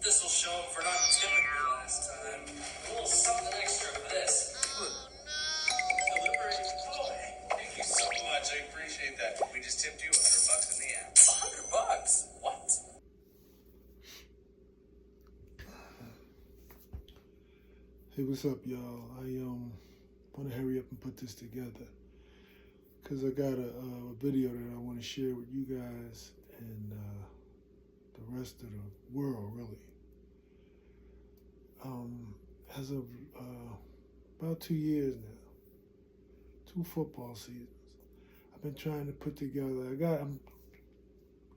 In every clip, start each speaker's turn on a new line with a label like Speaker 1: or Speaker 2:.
Speaker 1: This'll show him for not tipping me last time. A little something extra for this. Delivery. Oh, thank you so much. I appreciate that. We just tipped you $100 in the app. $100? What?
Speaker 2: Hey, what's up, y'all? I want to hurry up and put this together because I got a video that I want to share with you guys and the rest of the world, really. As of about 2 years now, 2 football seasons, I've been trying to put together. I'm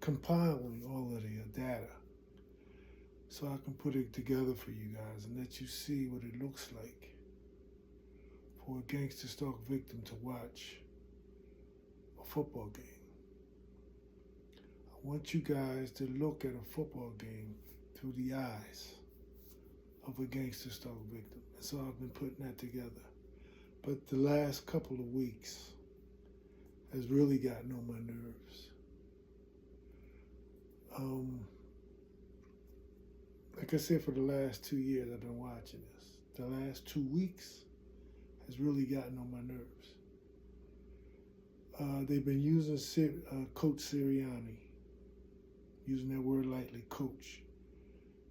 Speaker 2: compiling all of the data so I can put it together for you guys and let you see what it looks like for a gangster stalk victim to watch a football game. I want you guys to look at a football game through the eyes of a gangster stalk victim. And so I've been putting that together. But the last couple of weeks has really gotten on my nerves. Like I said, for the last 2 years I've been watching this. The last 2 weeks has really gotten on my nerves. They've been using Coach Sirianni, using that word lightly, coach,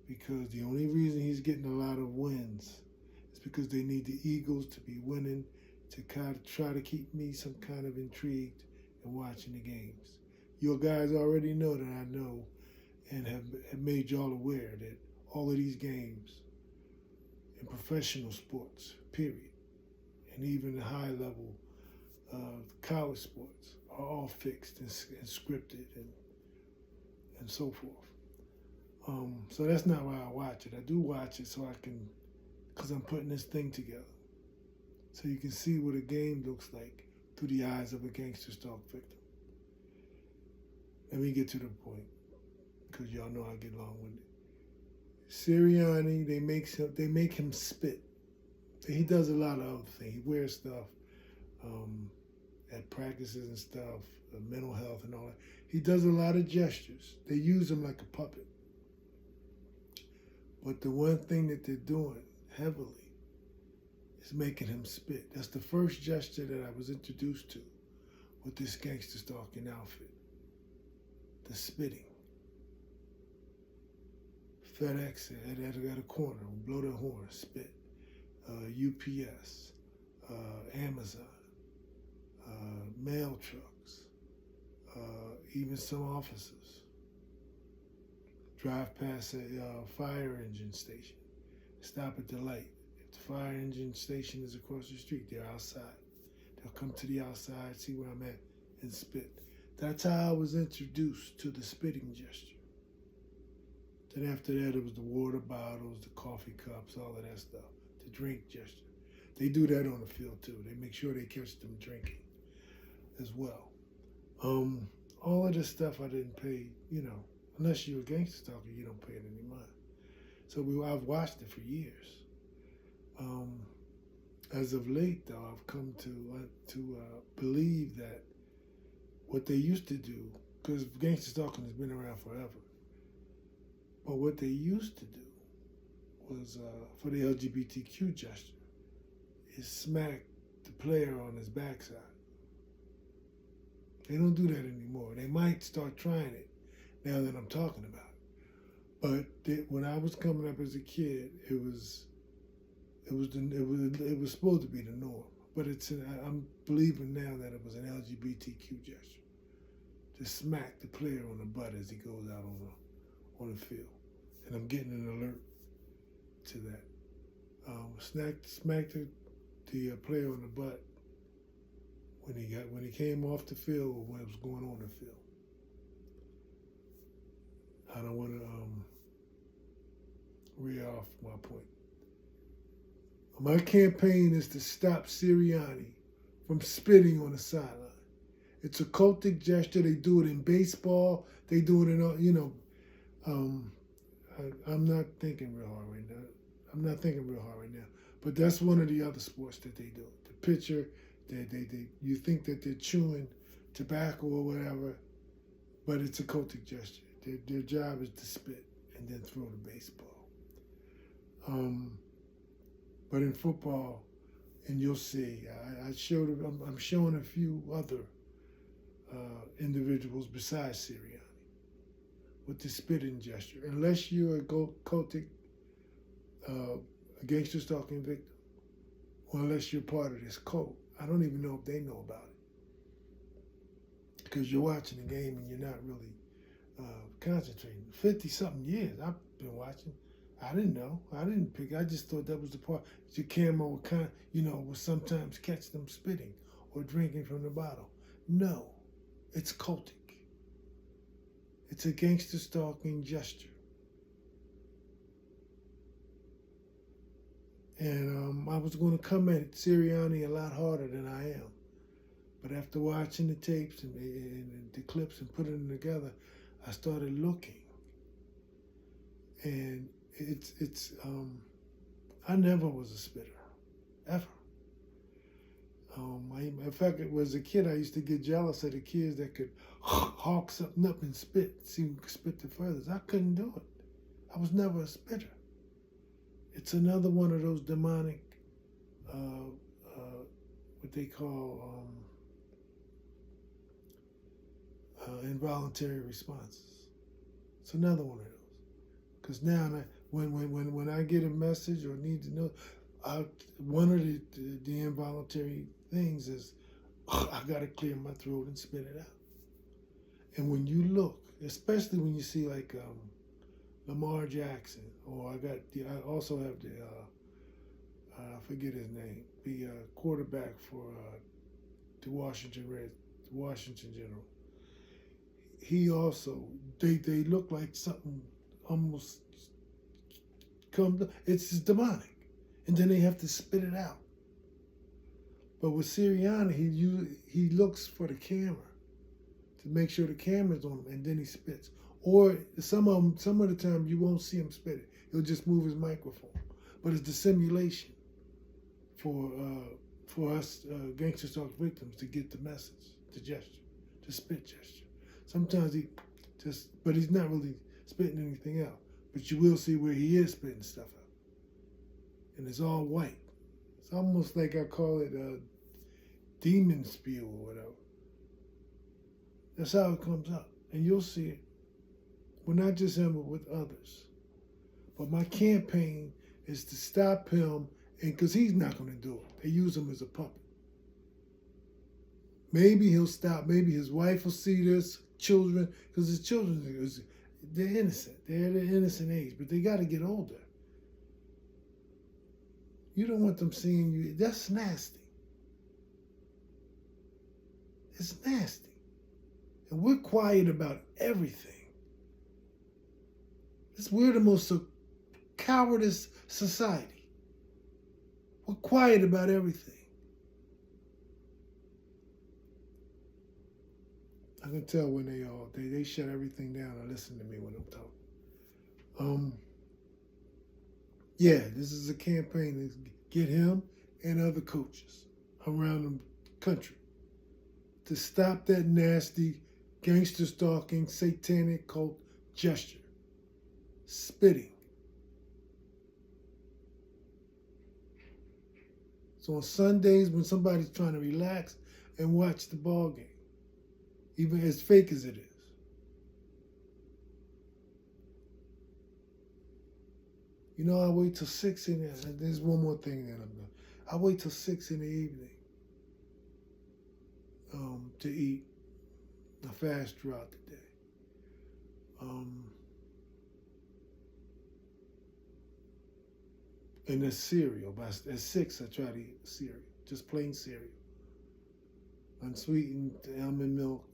Speaker 2: because the only reason he's getting a lot of wins is because they need the Eagles to be winning to kind of try to keep me some kind of intrigued in watching the games. You guys already know that I know and have made y'all aware that all of these games in professional sports, period, and even the high level college sports are all fixed and scripted and so forth. So that's not why I watch it. I do watch it so I can, because I'm putting this thing together. So you can see what a game looks like through the eyes of a gangster stalk victim. Let me get to the point, because y'all know I get long-winded. Sirianni, they make him spit. He does a lot of other things. He wears stuff at practices and stuff, mental health and all that. He does a lot of gestures. They use him like a puppet. But the one thing that they're doing heavily is making him spit. That's the first gesture that I was introduced to with this gangster stalking outfit. The spitting. FedEx at a corner, blow their horn, spit. UPS, Amazon, mail trucks, even some officers drive past a fire engine station, stop at the light. If the fire engine station is across the street, they're outside. They'll come to the outside, see where I'm at, and spit. That's how I was introduced to the spitting gesture. Then after that, it was the water bottles, the coffee cups, all of that stuff, the drink gesture. They do that on the field too. They make sure they catch them drinking as well. All of this stuff I didn't pay, unless you're a gangster stalker, you don't pay it any mind. So I've watched it for years. As of late, though, I've come to believe that what they used to do, because gangster stalking has been around forever, but what they used to do was, for the LGBTQ gesture, is smack the player on his backside. They don't do that anymore. They might start trying it now that I'm talking about it. But when I was coming up as a kid, it was supposed to be the norm. But I'm believing now that it was an LGBTQ gesture to smack the player on the butt as he goes out on the field, and I'm getting an alert to that. Smack the player on the butt when he came off the field or what was going on the field. I don't want to rear off my point. My campaign is to stop Sirianni from spitting on the sideline. It's a cultic gesture. They do it in baseball. They do it in, I'm not thinking real hard right now. But that's one of the other sports that they do. The pitcher, you think that they're chewing tobacco or whatever, but it's a cultic gesture. Their job is to spit and then throw the baseball. But in football, and you'll see, I'm showing a few other individuals besides Sirianni with the spitting gesture. Unless you're a cultic, a gangster stalking victim, or unless you're part of this cult, I don't even know if they know about it. Because you're watching the game and you're not really concentrating. 50-something years I've been watching. I didn't know. I didn't pick. I just thought that was the part. Your camera would sometimes catch them spitting or drinking from the bottle. No, it's cultic. It's a gangster stalking gesture. And I was going to come at Sirianni a lot harder than I am. But after watching the tapes and the clips and putting them together, I started looking. And I never was a spitter, ever. In fact, as a kid, I used to get jealous of the kids that could hawk something up and spit, see who could spit the furthest. I couldn't do it. I was never a spitter. It's another one of those demonic, what they call involuntary responses. It's another one of those. Because now, when I get a message or need to know, one of the involuntary things is I got to clear my throat and spit it out. And when you look, especially when you see like Lamar Jackson, or I also have I forget his name, the quarterback for the Washington General. He also, they look like something almost it's demonic, and then they have to spit it out. But with Sirianni, he looks for the camera to make sure the camera's on him, and then he spits. Or some of the time you won't see him spit it. He'll just move his microphone. But it's the simulation for us gangster stalk victims to get the message, the gesture, the spit gesture. Sometimes but he's not really spitting anything out. But you will see where he is spitting stuff out. And it's all white. It's almost like I call it a demon spew or whatever. That's how it comes up. And you'll see it. Well, not just him, but with others. But my campaign is to stop him, and because he's not going to do it. They use him as a puppet. Maybe he'll stop. Maybe his wife will see this, children, because his children, they're innocent. They're at an innocent age, but they got to get older. You don't want them seeing you. That's nasty. It's nasty. And we're quiet about everything. We're the most cowardice society. We're quiet about everything. I can tell when they shut everything down and listen to me when I'm talking. Yeah, this is a campaign to get him and other coaches around the country to stop that nasty gangster stalking, satanic cult gesture. Spitting. So on Sundays when somebody's trying to relax and watch the ball game, even as fake as it is, I wait till 6 in the. There's one more thing that I'm doing. I wait till 6 in the evening to eat. I fast throughout the day. And there's cereal. At 6, I try to eat cereal, just plain cereal, unsweetened almond milk,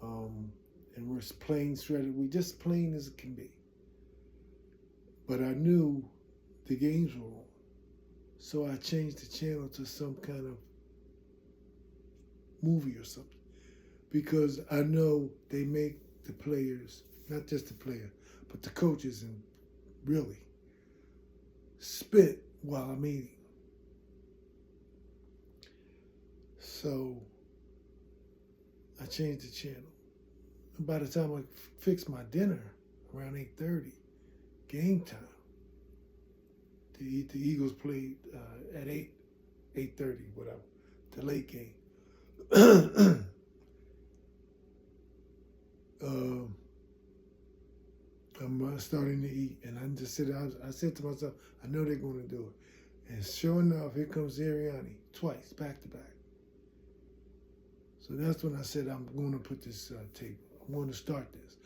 Speaker 2: and we're plain shredded. We just plain as it can be. But I knew the games were on, so I changed the channel to some kind of movie or something, because I know they make the players, not just the player, but the coaches, and really spit while I'm eating. So I changed the channel. And by the time I fixed my dinner around 8:30, game time. The Eagles played at 8:30, whatever, the late game. I'm starting to eat, and I said to myself, I know they're going to do it. And sure enough, here comes Sirianni, twice, back to back. So that's when I said I'm going to put this tape. I'm going to start this.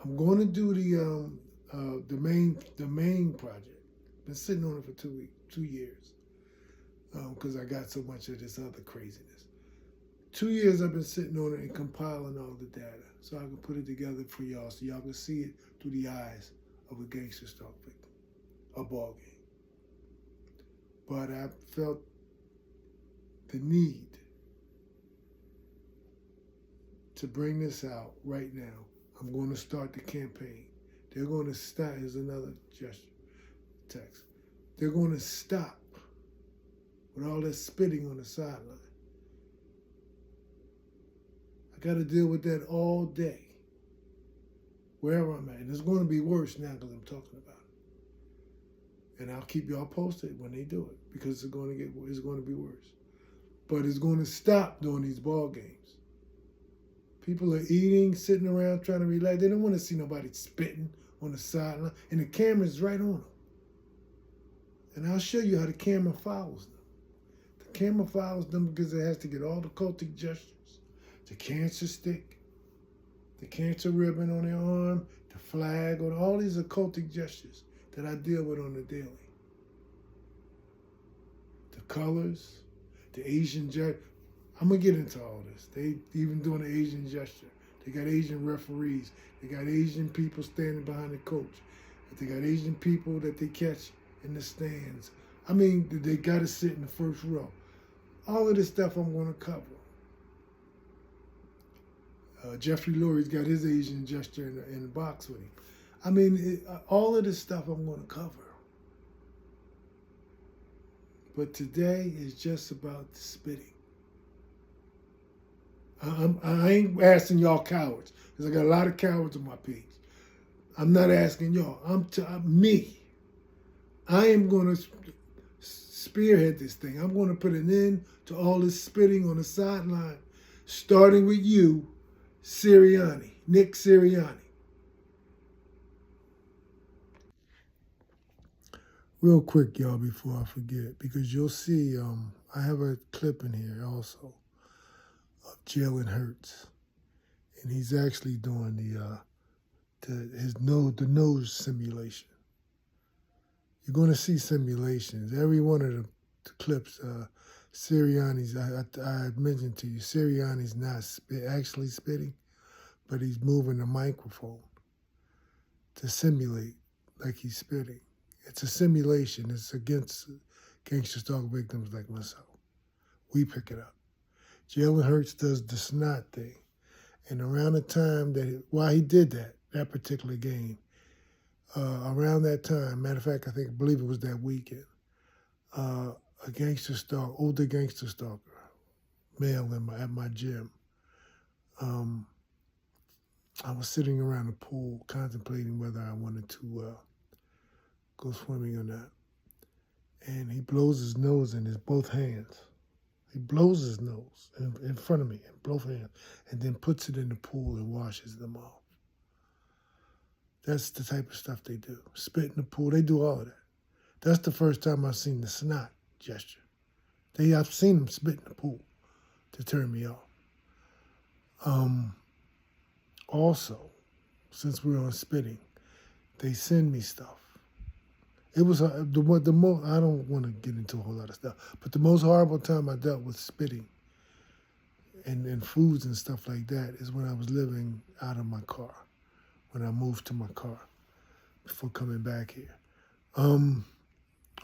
Speaker 2: I'm going to do the main project. Been sitting on it for 2 years, because I got so much of this other craziness. 2 years I've been sitting on it and compiling all the data so I can put it together for y'all so y'all can see it through the eyes of a gangster stalk victim, a ball game. But I felt the need to bring this out right now. I'm going to start the campaign. They're going to start, here's another gesture, text. They're going to stop with all that spitting on the sideline. I got to deal with that all day, wherever I'm at. And it's going to be worse now because I'm talking about it. And I'll keep y'all posted when they do it because it's going to be worse. But it's going to stop during these ball games. People are eating, sitting around trying to relax. They don't want to see nobody spitting on the sideline. And the camera's right on them. And I'll show you how the camera follows them. The camera follows them because it has to get all the cultic gestures. The cancer stick, the cancer ribbon on their arm, the flag, on all these occultic gestures that I deal with on the daily. The colors, the Asian gesture. I'm going to get into all this. They even doing the Asian gesture. They got Asian referees. They got Asian people standing behind the coach. They got Asian people that they catch in the stands. I mean, they got to sit in the first row. All of this stuff I'm going to cover. Jeffrey Lurie's got his Asian gesture in the box with him. I mean, all of this stuff I'm going to cover. But today is just about the spitting. I ain't asking y'all cowards, because I got a lot of cowards on my page. I'm not asking y'all. Me. I am going to spearhead this thing. I'm going to put an end to all this spitting on the sideline, starting with you, Sirianni, Nick Sirianni. Real quick, y'all, before I forget, because you'll see, I have a clip in here also of Jalen Hurts, and he's actually doing the nose simulation. You're going to see simulations. Every one of the clips, Sirianni's, I mentioned to you, Sirianni's not actually spitting, but he's moving the microphone to simulate like he's spitting. It's a simulation. It's against gangster stalk victims like myself. We pick it up. Jalen Hurts does the snot thing. And around the time while he did that particular game, around that time, matter of fact, I believe it was that weekend, a gangster stalker, older gangster stalker, male at my gym. I was sitting around the pool contemplating whether I wanted to go swimming or not. And he blows his nose in his both hands. He blows his nose in front of me in both hands and then puts it in the pool and washes them off. That's the type of stuff they do. Spit in the pool, they do all of that. That's the first time I've seen the snot gesture. I've seen them spit in the pool to turn me off. Also, since we're on spitting, they send me stuff. It was the most, I don't want to get into a whole lot of stuff, but the most horrible time I dealt with spitting and foods and stuff like that is when I was living out of my car, when I moved to my car before coming back here.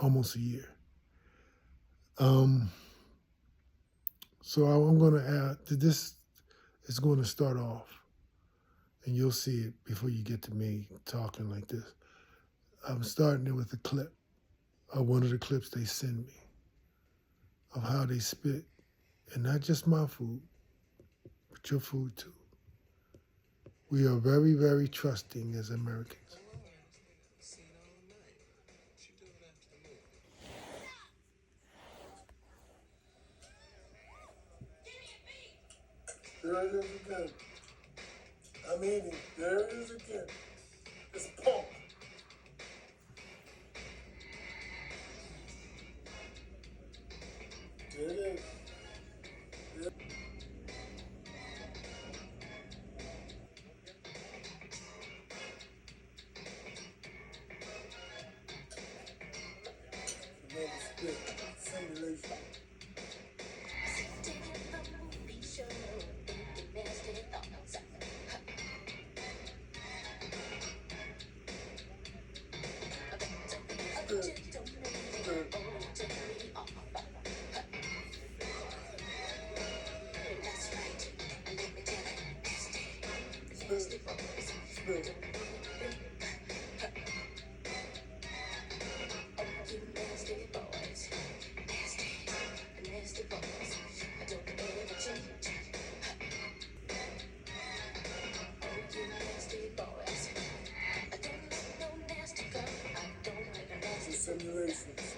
Speaker 2: Almost a year. So I'm going to add, this is going to start off, and you'll see it before you get to me talking like this. I'm starting it with a clip of one of the clips they send me of how they spit, and not just my food, but your food too. We are very, very trusting as Americans. There it is again. I'm eating. There it is again. It's punk. There it is. There. Another spit. Simulation. Simulations.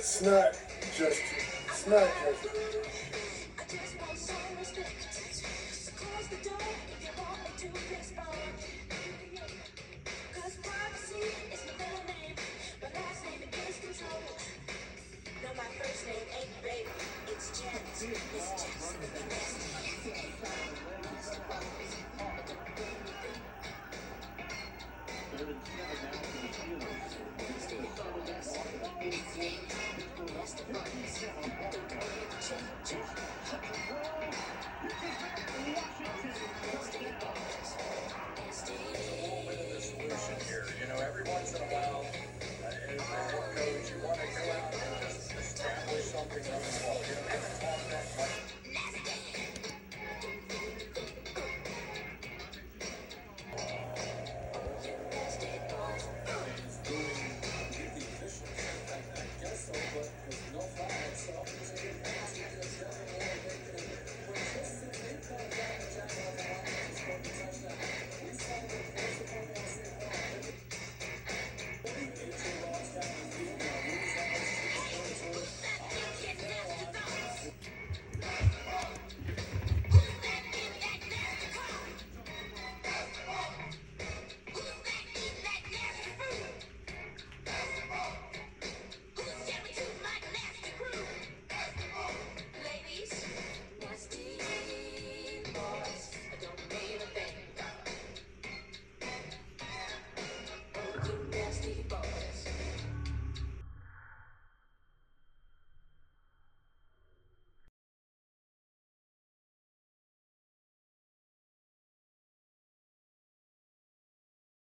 Speaker 2: Snot gesture. Snot gesture.
Speaker 1: You know, every once in a while, as a head coach, you want to go out and just establish something on the ball. You know,